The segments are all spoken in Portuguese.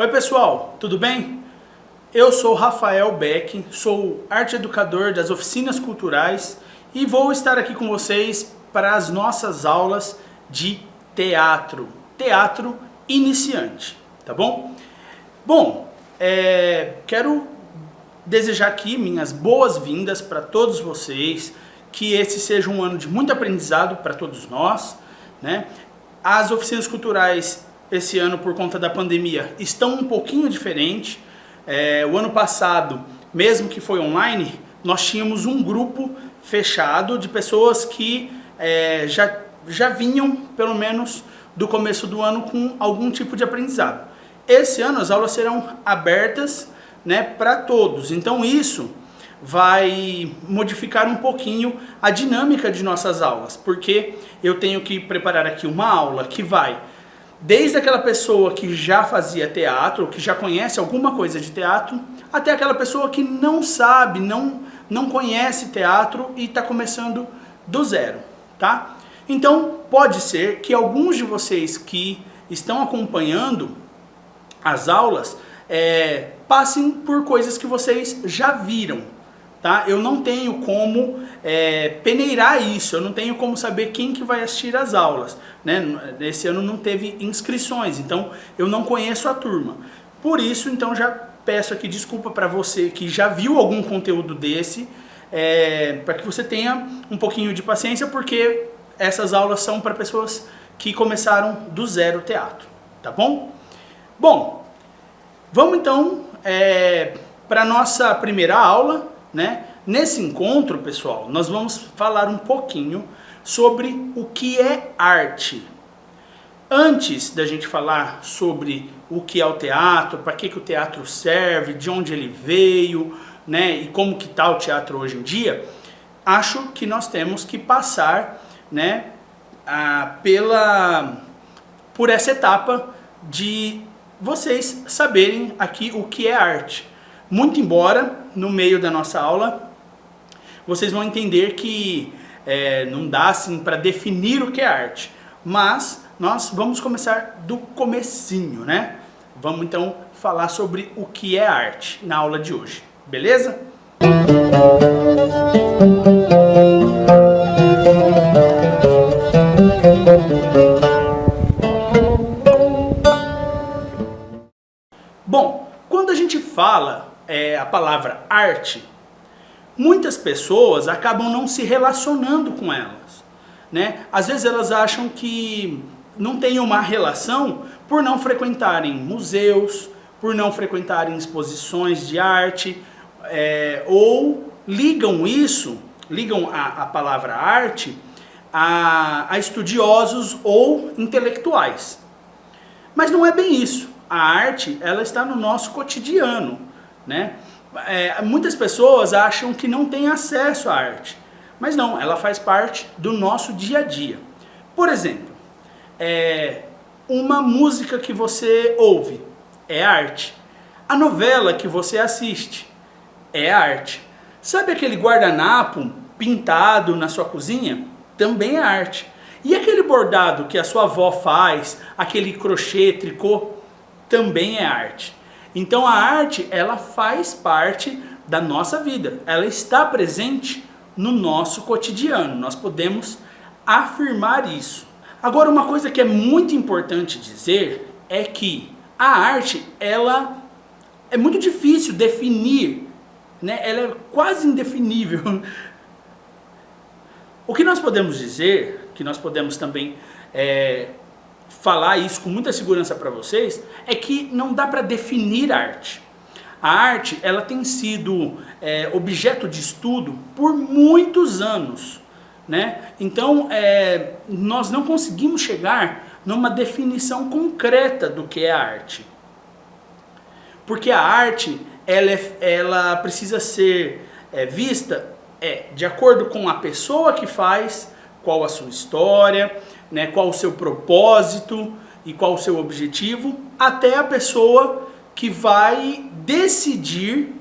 Oi pessoal, tudo bem? Eu sou Rafael Beck, sou arte educador das oficinas culturais e vou estar aqui com vocês para as nossas aulas de teatro iniciante, tá bom? Bom, quero desejar aqui minhas boas-vindas para todos vocês, que esse seja um ano de muito aprendizado para todos nós, né? As oficinas culturais esse ano, por conta da pandemia, estão um pouquinho diferentes. O ano passado, mesmo que foi online, nós tínhamos um grupo fechado de pessoas que já vinham, pelo menos, do começo do ano com algum tipo de aprendizado. Esse ano as aulas serão abertas, né, para todos, então isso vai modificar um pouquinho a dinâmica de nossas aulas, porque eu tenho que preparar aqui uma aula que vai desde aquela pessoa que já fazia teatro, que já conhece alguma coisa de teatro, até aquela pessoa que não sabe, não conhece teatro e está começando do zero, tá? Então pode ser que alguns de vocês que estão acompanhando as aulas passem por coisas que vocês já viram, tá? Eu não tenho como peneirar isso, eu não tenho como saber quem que vai assistir as aulas, né? Esse ano não teve inscrições, então eu não conheço a turma. Por isso, então, já peço aqui desculpa para você que já viu algum conteúdo desse, para que você tenha um pouquinho de paciência, porque essas aulas são para pessoas que começaram do zero teatro, tá bom? Bom, vamos então para a nossa primeira aula, né? Nesse encontro, pessoal, nós vamos falar um pouquinho sobre o que é arte. Antes da gente falar sobre o que é o teatro, para que o teatro serve, de onde ele veio, né, e como que está o teatro hoje em dia, acho que nós temos que passar, né, por essa etapa de vocês saberem aqui o que é arte. Muito embora, no meio da nossa aula, vocês vão entender que não dá assim para definir o que é arte, mas nós vamos começar do comecinho, né? Vamos então falar sobre o que é arte na aula de hoje, beleza? Bom, quando a gente fala a palavra arte, muitas pessoas acabam não se relacionando com elas, né? Às vezes elas acham que não tem uma relação por não frequentarem museus, por não frequentarem exposições de arte, ou ligam a palavra arte a estudiosos ou intelectuais. Mas não é bem isso. A arte, ela está no nosso cotidiano, né? Muitas pessoas acham que não tem acesso à arte, mas não, ela faz parte do nosso dia a dia. Por exemplo, uma música que você ouve é arte. A novela que você assiste é arte. Sabe aquele guardanapo pintado na sua cozinha? Também é arte. E aquele bordado que a sua avó faz, aquele crochê, tricô, também é arte. Então a arte, ela faz parte da nossa vida, ela está presente no nosso cotidiano, nós podemos afirmar isso. Agora, uma coisa que é muito importante dizer é que a arte, ela é muito difícil definir, né? Ela é quase indefinível. O que nós podemos dizer, que nós podemos também falar isso com muita segurança para vocês, é que não dá para definir arte. A arte, ela tem sido objeto de estudo por muitos anos, né? Então, nós não conseguimos chegar numa definição concreta do que é arte. Porque a arte, ela precisa ser vista de acordo com a pessoa que faz, qual a sua história, né, qual o seu propósito e qual o seu objetivo, até a pessoa que vai decidir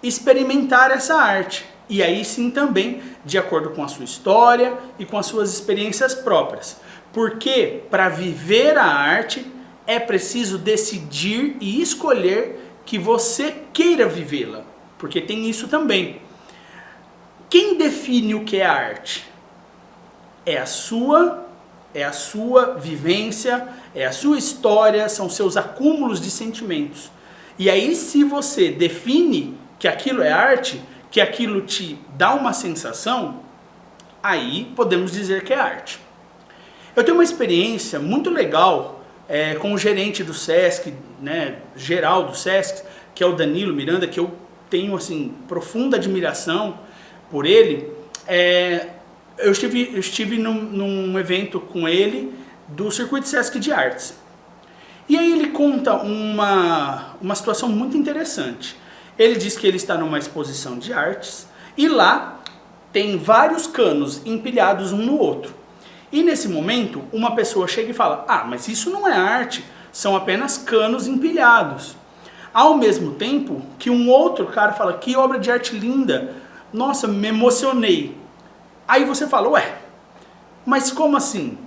experimentar essa arte. E aí sim também de acordo com a sua história e com as suas experiências próprias. Porque para viver a arte é preciso decidir e escolher que você queira vivê-la, porque tem isso também. Quem define o que é arte? É a sua vivência, é a sua história, são seus acúmulos de sentimentos. E aí, se você define que aquilo é arte, que aquilo te dá uma sensação, aí podemos dizer que é arte. Eu tenho uma experiência muito legal com o gerente do Sesc, né, geral do Sesc, que é o Danilo Miranda, que eu tenho assim profunda admiração por ele. Eu estive num evento com ele do Circuito Sesc de Artes. E aí ele conta uma situação muito interessante. Ele diz que ele está numa exposição de artes e lá tem vários canos empilhados um no outro. E nesse momento, uma pessoa chega e fala: ah, mas isso não é arte, são apenas canos empilhados. Ao mesmo tempo que um outro cara fala: que obra de arte linda, nossa, me emocionei. Aí você fala: ué, mas como assim?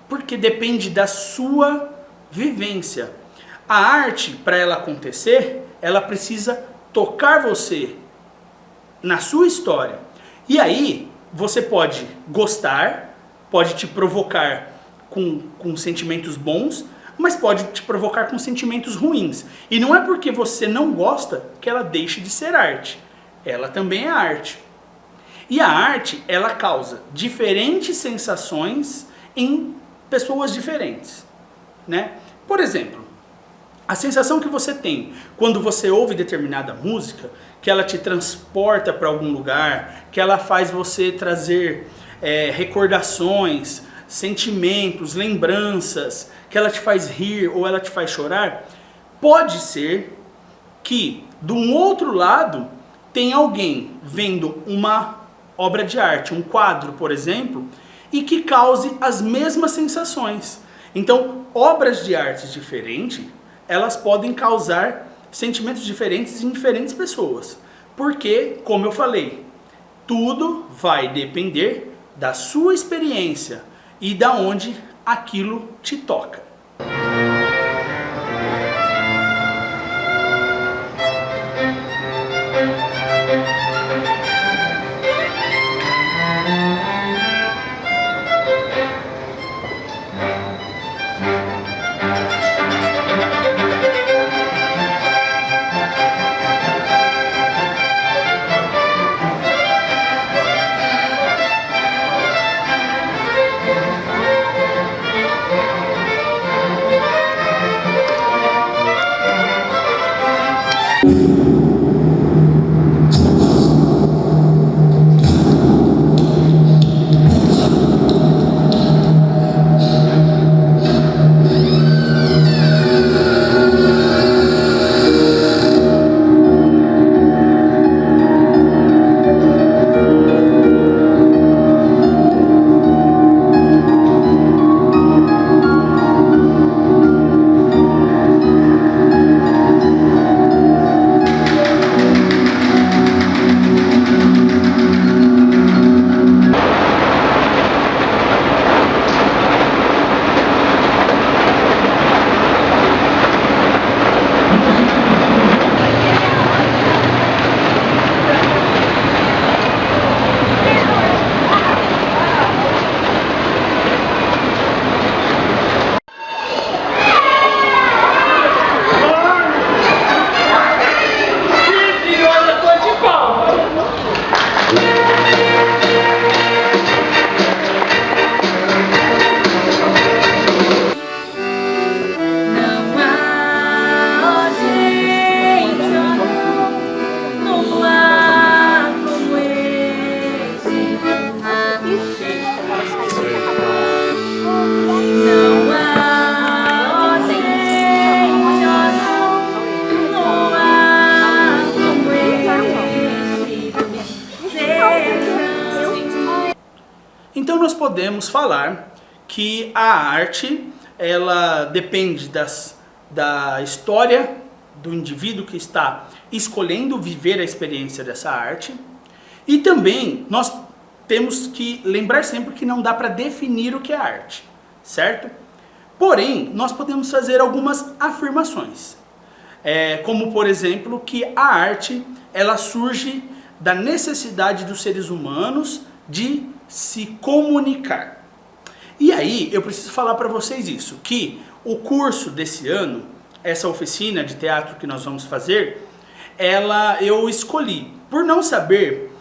Porque depende da sua vivência. A arte, para ela acontecer, ela precisa tocar você na sua história. E aí, você pode gostar, pode te provocar com sentimentos bons, mas pode te provocar com sentimentos ruins. E não é porque você não gosta que ela deixe de ser arte. Ela também é arte. E a arte, ela causa diferentes sensações em pessoas diferentes, né? Por exemplo, a sensação que você tem quando você ouve determinada música, que ela te transporta para algum lugar, que ela faz você trazer recordações, sentimentos, lembranças, que ela te faz rir ou ela te faz chorar, pode ser que, de um outro lado, tem alguém vendo uma obra de arte, um quadro, por exemplo, e que cause as mesmas sensações. Então, obras de arte diferentes, elas podem causar sentimentos diferentes em diferentes pessoas. Porque, como eu falei, tudo vai depender da sua experiência e da onde aquilo te toca. Então nós podemos falar que a arte, ela depende da história do indivíduo que está escolhendo viver a experiência dessa arte. E também nós temos que lembrar sempre que não dá para definir o que é arte, certo? Porém, nós podemos fazer algumas afirmações. Como, por exemplo, que a arte ela surge da necessidade dos seres humanos de se comunicar. E aí, eu preciso falar para vocês isso, que o curso desse ano, essa oficina de teatro que nós vamos fazer, eu escolhi, por não saber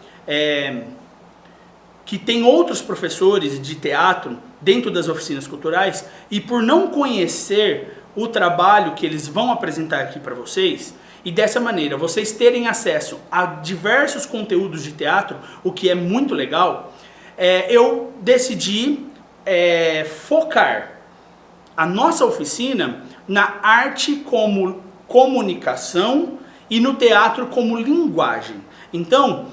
que tem outros professores de teatro dentro das oficinas culturais, e por não conhecer o trabalho que eles vão apresentar aqui para vocês, e dessa maneira vocês terem acesso a diversos conteúdos de teatro, o que é muito legal, eu decidi focar a nossa oficina na arte como comunicação e no teatro como linguagem. Então,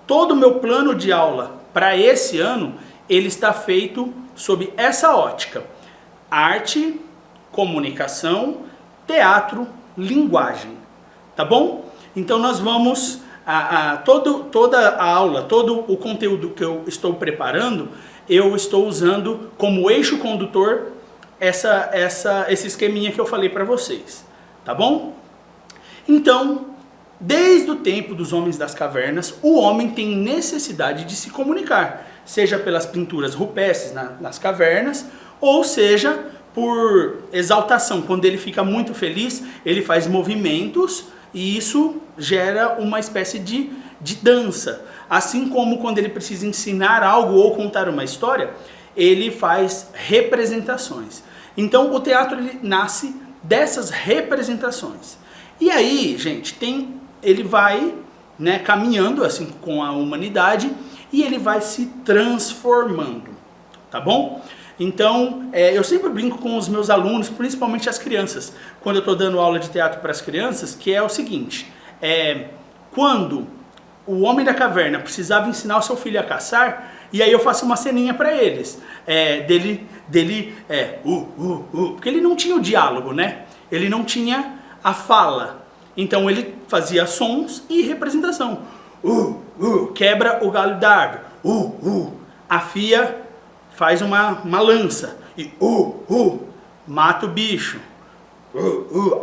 todo o meu plano de aula para esse ano, ele está feito sob essa ótica: arte, comunicação, teatro, linguagem. Tá bom? Então nós vamos, toda a aula, todo o conteúdo que eu estou preparando, eu estou usando como eixo condutor esse esqueminha que eu falei para vocês. Tá bom? Então, desde o tempo dos homens das cavernas, o homem tem necessidade de se comunicar, seja pelas pinturas rupestres nas cavernas, ou seja por exaltação. Quando ele fica muito feliz, ele faz movimentos e isso gera uma espécie de dança. Assim como quando ele precisa ensinar algo ou contar uma história, ele faz representações. Então o teatro ele nasce dessas representações. E aí, gente, ele vai caminhando assim com a humanidade e ele vai se transformando, tá bom? Então, eu sempre brinco com os meus alunos, principalmente as crianças, quando eu estou dando aula de teatro para as crianças, que é o seguinte: quando o homem da caverna precisava ensinar o seu filho a caçar, e aí eu faço uma ceninha para eles, porque ele não tinha o diálogo, né? Ele não tinha a fala. Então ele fazia sons e representação. Quebra o galho da árvore. Afia, faz uma lança. E mata o bicho.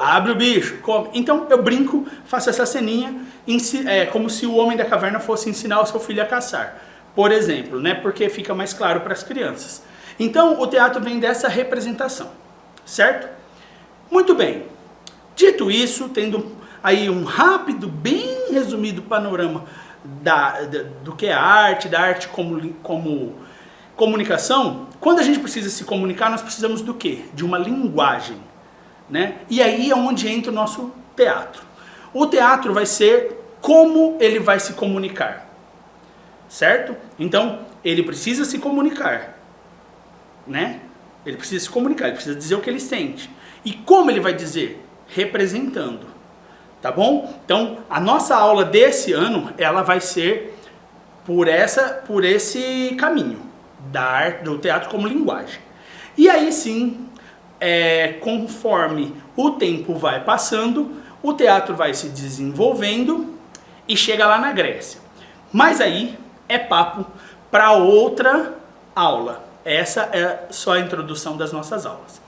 Abre o bicho, come. Então eu brinco, faço essa ceninha, como se o homem da caverna fosse ensinar o seu filho a caçar, por exemplo, né? Porque fica mais claro para as crianças. Então o teatro vem dessa representação, certo? Muito bem. Dito isso, tendo aí um rápido, bem resumido panorama do que é a arte, da arte como comunicação, quando a gente precisa se comunicar, nós precisamos do quê? De uma linguagem, né? E aí é onde entra o nosso teatro. O teatro vai ser como ele vai se comunicar, certo? Então, ele precisa se comunicar, né? Ele precisa se comunicar, ele precisa dizer o que ele sente. E como ele vai dizer? Representando, tá bom? Então, a nossa aula desse ano, ela vai ser por esse caminho da arte, do teatro como linguagem. E aí sim, conforme o tempo vai passando, o teatro vai se desenvolvendo e chega lá na Grécia. Mas aí é papo para outra aula. Essa é só a introdução das nossas aulas.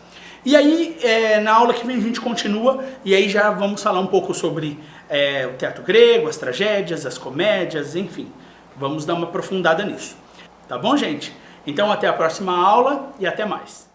E aí, na aula que vem a gente continua, e aí já vamos falar um pouco sobre o teatro grego, as tragédias, as comédias, enfim. Vamos dar uma aprofundada nisso. Tá bom, gente? Então até a próxima aula e até mais.